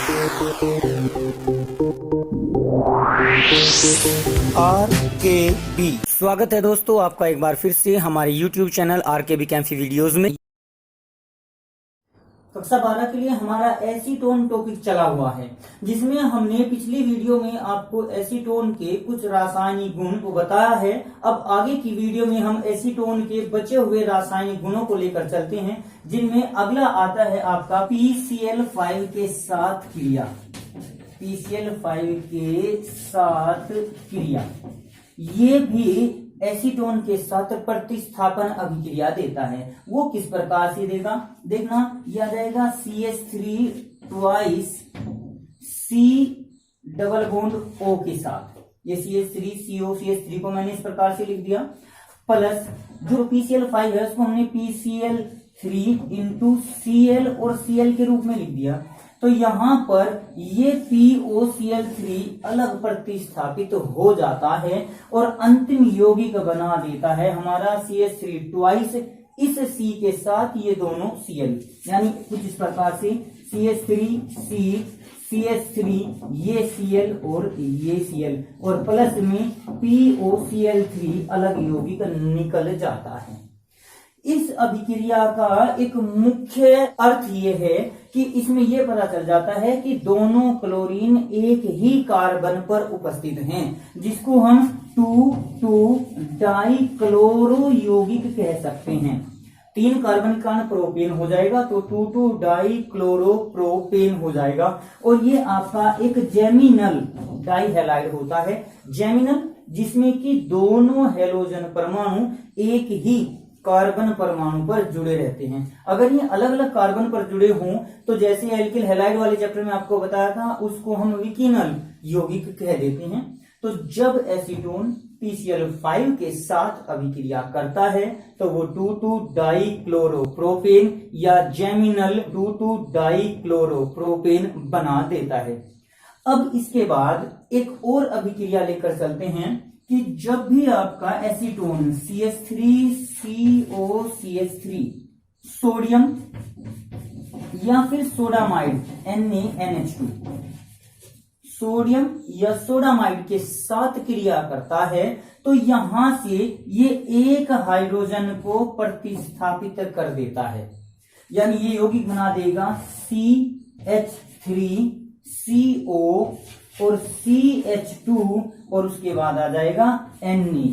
RKB स्वागत है दोस्तों आपका एक बार फिर से हमारे YouTube चैनल RKB कैंफी वीडियोस में। कक्षा 12 के लिए हमारा एसीटोन टॉपिक चला हुआ है, जिसमें हमने पिछली वीडियो में आपको एसीटोन के कुछ रासायनिक गुण को बताया है। अब आगे की वीडियो में हम एसीटोन के बचे हुए रासायनिक गुणों को लेकर चलते हैं, जिनमें अगला आता है आपका PCl5 के साथ क्रिया। PCl5 के साथ क्रिया ये भी एसीटोन के साथ प्रतिस्थापन अभिक्रिया देता है। वो किस प्रकार से देगा, देखना, यह जाएगा CH3 twice C double bond O के साथ। ये CH3 को मैंने इस प्रकार से लिख दिया, प्लस जो PCl5 है उसको हमने PCl3 इंटू Cl और Cl के रूप में लिख दिया। तो यहां पर ये POCl3 अलग प्रतिस्थापित हो जाता है और अंतिम यौगिक बना देता है हमारा CH3 ट्वाइस इस C के साथ ये दोनों Cl, यानी कुछ इस प्रकार से CH3C CH3 ये Cl और ये Cl और प्लस में POCl3 अलग यौगिक निकल जाता है। इस अभिक्रिया का एक मुख्य अर्थ ये है कि इसमें यह पता चल जाता है कि दोनों क्लोरीन एक ही कार्बन पर उपस्थित हैं, जिसको हम 2,2 डाइक्लोरो यौगिक कह सकते हैं। 3 कार्बन के कारण प्रोपेन हो जाएगा तो 2,2 डाइक्लोरो प्रोपेन हो जाएगा। और ये आपका एक जेमिनल डाइहैलाइड होता है, जेमिनल, जिसमें कि दोनों हैलोजन परमाणु एक ही कार्बन परमाणु पर जुड़े रहते हैं। अगर ये अलग अलग कार्बन पर जुड़े हों तो जैसे एल्किल हैलाइड वाले चैप्टर में आपको बताया था, उसको हम विकिनल यौगिक कह देते हैं। तो जब एसीटोन PCl5 के साथ अभिक्रिया करता है तो वो 2,2 डाइक्लोरोप्रोपेन या जेमिनल 2,2 डाइक्लोरोप्रोपेन बना देता है। अब इसके बाद एक और अभिक्रिया लेकर चलते हैं कि जब भी आपका एसीटोन CH3COCH3 सोडियम या फिर सोडामाइड NaNH2 सोडियम या सोडामाइड के साथ क्रिया करता है तो यहां से ये एक हाइड्रोजन को प्रतिस्थापित कर देता है, यानी ये यौगिक बना देगा CH3CO और CH2 और उसके बाद आ जाएगा Na।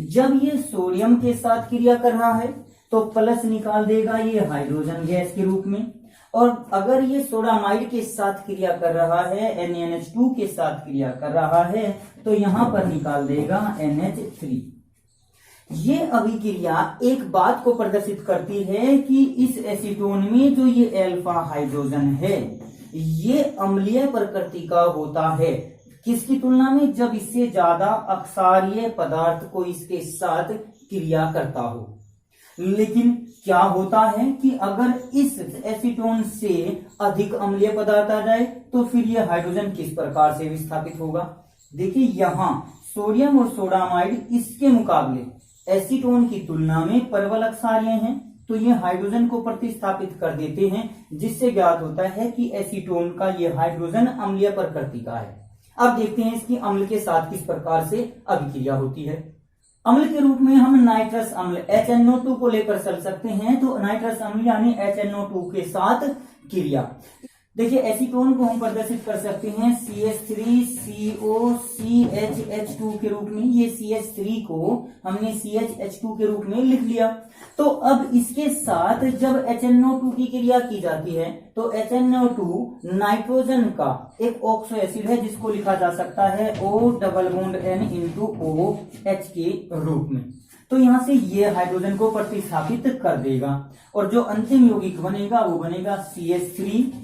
जब ये सोडियम के साथ क्रिया कर रहा है तो प्लस निकाल देगा ये हाइड्रोजन गैस के रूप में, और अगर ये सोडामाइड के साथ क्रिया कर रहा है, NaNH2 के साथ क्रिया कर रहा है, तो यहां पर निकाल देगा NH3। ये अभिक्रिया एक बात को प्रदर्शित करती है कि इस एसीटोन में जो ये अल्फा हाइड्रोजन है ये अम्लीय प्रकृति का होता है। किसकी तुलना में, जब इससे ज्यादा अक्षारीय पदार्थ को इसके साथ क्रिया करता हो। लेकिन क्या होता है कि अगर इस एसीटोन से अधिक अम्लीय पदार्थ आ जाए तो फिर यह हाइड्रोजन किस प्रकार से विस्थापित होगा। देखिए यहां सोडियम और सोडामाइड इसके मुकाबले एसीटोन की तुलना में प्रबल अक्षारीय हैं, तो ये हाइड्रोजन को प्रतिस्थापित कर देते हैं, जिससे ज्ञात होता है कि एसीटोन का ये हाइड्रोजन अम्लीय प्रकृति का है। अब देखते हैं इसकी अम्ल के साथ किस प्रकार से अभिक्रिया होती है। अम्ल के रूप में हम नाइट्रस अम्ल HNO2 को लेकर चल सकते हैं। तो नाइट्रस अम्ल यानी HNO2 के साथ क्रिया, देखिए एसीटोन को हम प्रदर्शित कर सकते हैं CH3COCHH2 के रूप में। ये CH3 को हमने CHH2 के रूप में लिख लिया। तो अब इसके साथ जब HNO2 की क्रिया की जाती है तो HNO2 नाइट्रोजन का एक ऑक्सो एसिड है, जिसको लिखा जा सकता है O+N*OH के रूप में। तो यहां से ये हाइड्रोजन को प्रतिस्थापित कर देगा और जो अंतिम यौगिक बनेगा वो बनेगा CH3COCH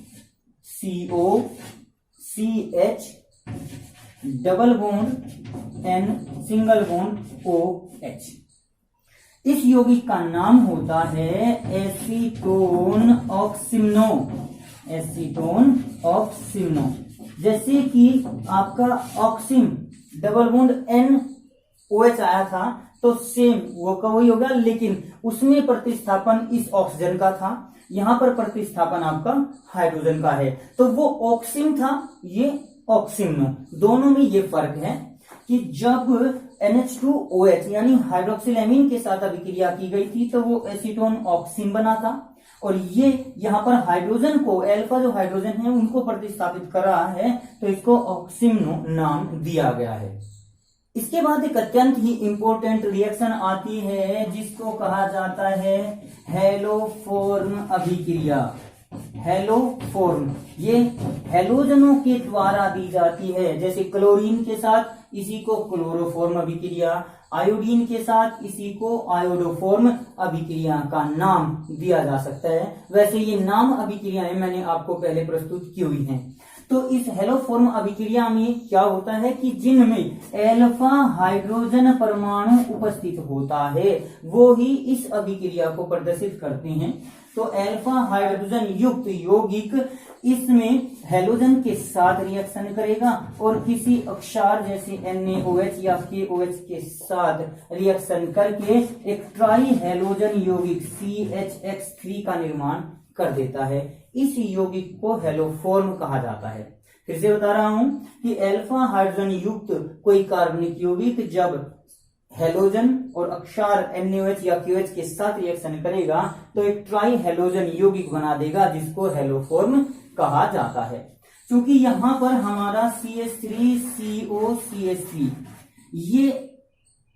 double bond N single bond OH। इस यौगिक का नाम होता है एसीटोन ऑक्सिमनो। एसीटोन ऑक्सिमनो, जैसे कि आपका ऑक्सिम डबल बॉन्ड N OH आया था, तो सेम वो का वही होगा, लेकिन उसमें प्रतिस्थापन इस ऑक्सीजन का था, यहां पर प्रतिस्थापन आपका हाइड्रोजन का है। तो वो ऑक्सिम था, ये ऑक्सिम, दोनों में ये फर्क है कि जब NH2OH यानी हाइड्रोक्सिल के साथ अभिक्रिया की गई थी तो वो एसीटोन ऑक्सिम बना था, और ये यहाँ पर हाइड्रोजन को, अल्फा जो हाइड्रोजन है उनको प्रतिस्थापित कर रहा है, तो इसको ऑक्सिम नाम दिया गया है। इसके बाद एक अत्यंत ही इंपॉर्टेंट रिएक्शन आती है जिसको कहा जाता है हेलोफॉर्म अभिक्रिया। हेलोफॉर्म ये हेलोजनों के द्वारा दी जाती है, जैसे क्लोरीन के साथ इसी को क्लोरोफॉर्म अभिक्रिया, आयोडीन के साथ इसी को आयोडोफॉर्म अभिक्रिया का नाम दिया जा सकता है। वैसे ये नाम अभिक्रियाएं मैंने आपको पहले प्रस्तुत की हुई हैं। तो इस हेलोफॉर्म अभिक्रिया में क्या होता है कि जिनमें अल्फा हाइड्रोजन परमाणु उपस्थित होता है वो ही इस अभिक्रिया को प्रदर्शित करते हैं। तो अल्फा हाइड्रोजन युक्त यौगिक इसमें हेलोजन के साथ रिएक्शन करेगा और किसी अक्षार जैसे NaOH या KOH के साथ रिएक्शन करके एक ट्राई हेलोजन यौगिक CHX3 का निर्माण कर देता है। इस यौगिक को हेलोफॉर्म कहा जाता है। फिर से बता रहा हूं कि अल्फा हाइड्रोजन युक्त कोई कार्बनिक यौगिक जब हेलोजन और अक्षार NaOH या KOH के साथ रिएक्शन करेगा तो एक ट्राई हेलोजन यौगिक बना देगा जिसको हेलोफॉर्म कहा जाता है। क्योंकि यहां पर हमारा CH3COCH3 ये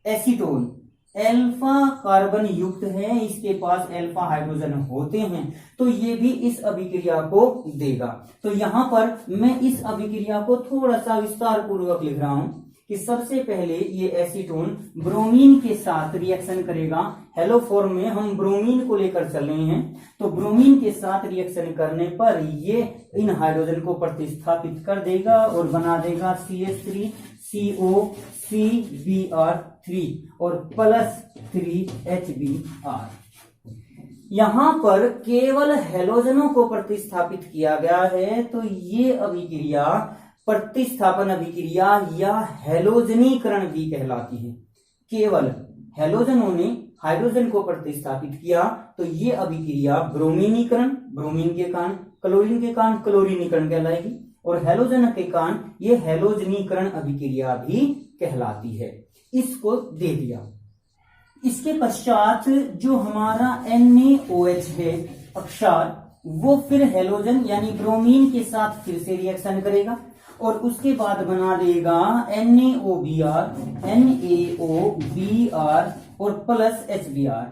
एसीटोन अल्फा कार्बन युक्त है, इसके पास अल्फा हाइड्रोजन होते हैं, तो ये भी इस अभिक्रिया को देगा। तो यहां पर मैं इस अभिक्रिया को थोड़ा सा विस्तार पूर्वक लिख रहा हूं कि सबसे पहले ये एसीटोन ब्रोमीन के साथ रिएक्शन करेगा। हेलोफॉर्म में हम ब्रोमीन को लेकर चल रहे हैं, तो ब्रोमीन के साथ रिएक्शन करने पर ये इन हाइड्रोजन को प्रतिस्थापित कर देगा और बना देगा CH3COCBr3 और +3HBr। यहां पर केवल हेलोजनों को प्रतिस्थापित किया गया है, तो ये अभिक्रिया प्रतिस्थापन अभिक्रिया या हेलोजनीकरण भी कहलाती है। केवल हेलोजनों ने हाइड्रोजन को प्रतिस्थापित किया तो ये अभिक्रिया ब्रोमीनीकरण, ब्रोमीन के कारण, क्लोरीन के कारण क्लोरीनीकरण कहलाएगी, और हेलोजन के कारण ये हेलोजनीकरण अभिक्रिया भी कहलाती है। इसको दे दिया। इसके पश्चात जो हमारा NaOH है अक्षार, वो फिर हेलोजन यानी ब्रोमीन के साथ फिर से रिएक्शन करेगा और उसके बाद बना देगा NaOBr, NaOBr और +HBr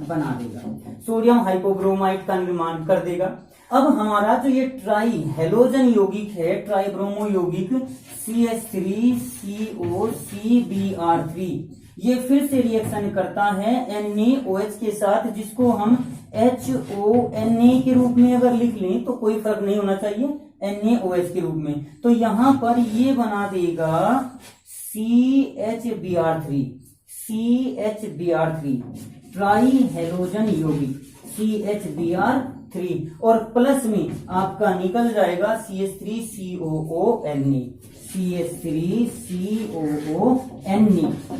बना देगा, सोडियम हाइपोब्रोमाइड का निर्माण कर देगा। अब हमारा जो ये ट्राई हेलोजन यौगिक है, ट्राई ब्रोमो यौगिक CH3COCBr3, ये फिर से रिएक्शन करता है NaOH के साथ, जिसको हम HONA के रूप में अगर लिख लें तो कोई फर्क नहीं होना चाहिए, NaOH के रूप में। तो यहां पर ये बना देगा CHBr3 ट्राई हेलोजन यौगिक CHBr3 और प्लस में आपका निकल जाएगा CH3COONA।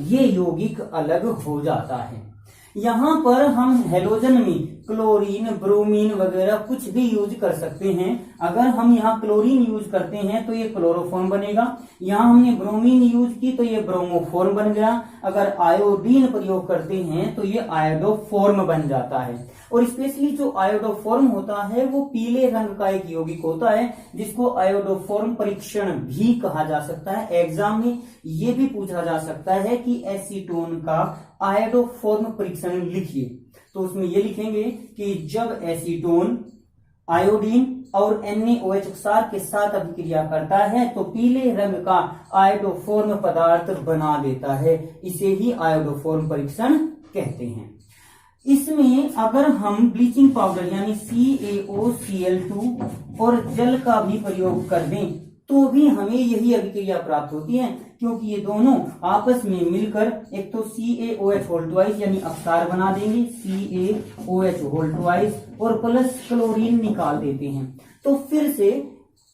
ये यौगिक अलग हो जाता है। यहां पर हम हेलोजन में क्लोरीन, ब्रोमीन वगैरह कुछ भी यूज कर सकते हैं। अगर हम यहाँ क्लोरीन यूज करते हैं तो ये क्लोरोफॉर्म बनेगा, यहाँ हमने ब्रोमीन यूज की तो ये ब्रोमोफॉर्म बन गया, अगर आयोडीन प्रयोग करते हैं तो ये आयोडोफॉर्म बन जाता है। और स्पेशली जो आयोडोफॉर्म होता है वो पीले रंग का एक यौगिक होता है जिसको आयोडोफॉर्म परीक्षण भी कहा जा सकता है। एग्जाम में ये भी पूछा जा सकता है कि एसीटोन का आयोडोफॉर्म परीक्षण लिखिए, तो उसमें ये लिखेंगे कि जब एसीटोन आयोडीन और NaOH क्षार के साथ अभिक्रिया करता है तो पीले रंग का आयोडोफॉर्म पदार्थ बना देता है, इसे ही आयोडोफॉर्म परीक्षण कहते हैं। इसमें अगर हम ब्लीचिंग पाउडर यानी CaOCl2 और जल का भी प्रयोग कर दें तो भी हमें यही अभिक्रिया प्राप्त होती है, क्योंकि ये दोनों आपस में मिलकर एक तो CaOH2 यानी अक्षार बना देंगे CaOH2 और प्लस क्लोरीन निकाल देते हैं। तो फिर से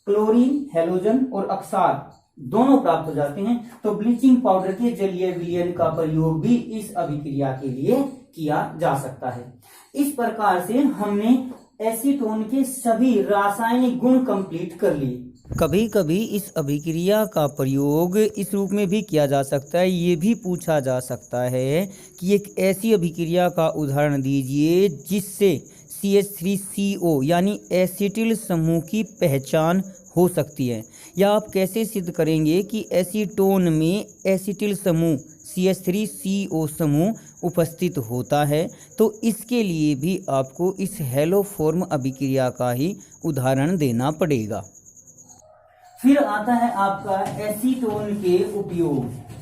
क्लोरीन, हेलोजन और अक्षार दोनों प्राप्त हो जाते हैं। तो ब्लीचिंग पाउडर के जलीय विलयन का प्रयोग भी इस अभिक्रिया के लिए किया जा सकता है। इस प्रकार से हमने एसीटोन के सभी रासायनिक गुण कंप्लीट कर लिए। कभी कभी इस अभिक्रिया का प्रयोग इस रूप में भी किया जा सकता है, ये भी पूछा जा सकता है कि एक ऐसी अभिक्रिया का उदाहरण दीजिए जिससे CH3CO यानी एसिटिल समूह की पहचान हो सकती है, या आप कैसे सिद्ध करेंगे कि एसीटोन में एसिटिल समूह CH3CO समूह उपस्थित होता है। तो इसके लिए भी आपको इस हैलोफॉर्म अभिक्रिया का ही उदाहरण देना पड़ेगा। फिर आता है आपका एसीटोन के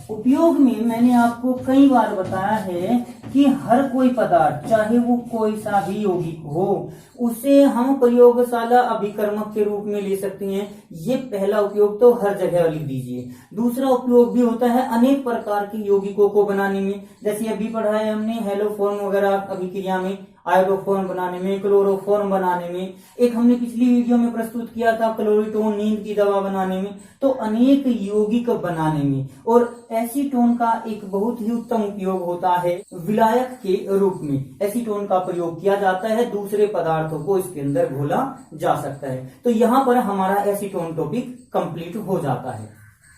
उपयोग में मैंने आपको कई बार बताया है कि हर कोई पदार्थ चाहे वो कोई सा भी यौगिक हो उसे हम प्रयोगशाला अभिकर्मक के रूप में ले सकते हैं। ये पहला उपयोग तो हर जगह लिख दीजिए। दूसरा उपयोग भी होता है अनेक प्रकार के यौगिकों को बनाने में, जैसे अभी पढ़ा है हमने हैलोफॉर्म वगैरह अभिक्रिया में, आयोडोफॉर्म बनाने में, क्लोरोफॉर्म बनाने में, एक हमने पिछली वीडियो में प्रस्तुत किया था क्लोरिटोन नींद की दवा बनाने में। तो अनेक यौगिक बनाने में और एसीटोन का एक बहुत ही उत्तम उपयोग होता है विलायक के रूप में। एसीटोन का प्रयोग किया जाता है, दूसरे पदार्थों को इसके अंदर घोला जा सकता है। तो यहाँ पर हमारा एसीटोन टॉपिक कंप्लीट हो जाता है।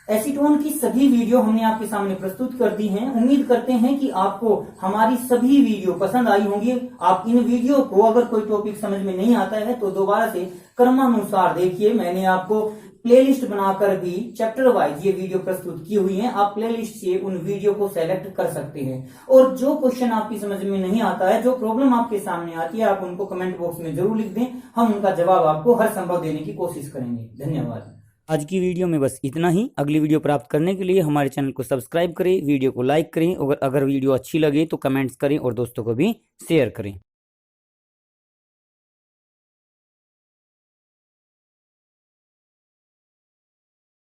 एसीटोन की सभी वीडियो हमने आपके सामने प्रस्तुत कर दी हैं। उम्मीद करते हैं कि आपको हमारी सभी वीडियो पसंद आई होंगी। आप इन वीडियो को अगर कोई टॉपिक समझ में नहीं आता है तो दोबारा से क्रमानुसार देखिए। मैंने आपको प्लेलिस्ट बनाकर भी चैप्टर वाइज ये वीडियो प्रस्तुत की हुई है। आप प्लेलिस्ट से उन वीडियो को सेलेक्ट कर सकते हैं। और जो क्वेश्चन आपकी समझ में नहीं आता है, जो प्रॉब्लम आपके सामने आती है, आप उनको कमेंट बॉक्स में जरूर लिख दें। हम उनका जवाब आपको हर संभव देने की कोशिश करेंगे। धन्यवाद। आज की वीडियो में बस इतना ही। अगली वीडियो प्राप्त करने के लिए हमारे चैनल को सब्सक्राइब करें, वीडियो को लाइक करें और अगर वीडियो अच्छी लगे तो कमेंट्स करें और दोस्तों को भी शेयर करें।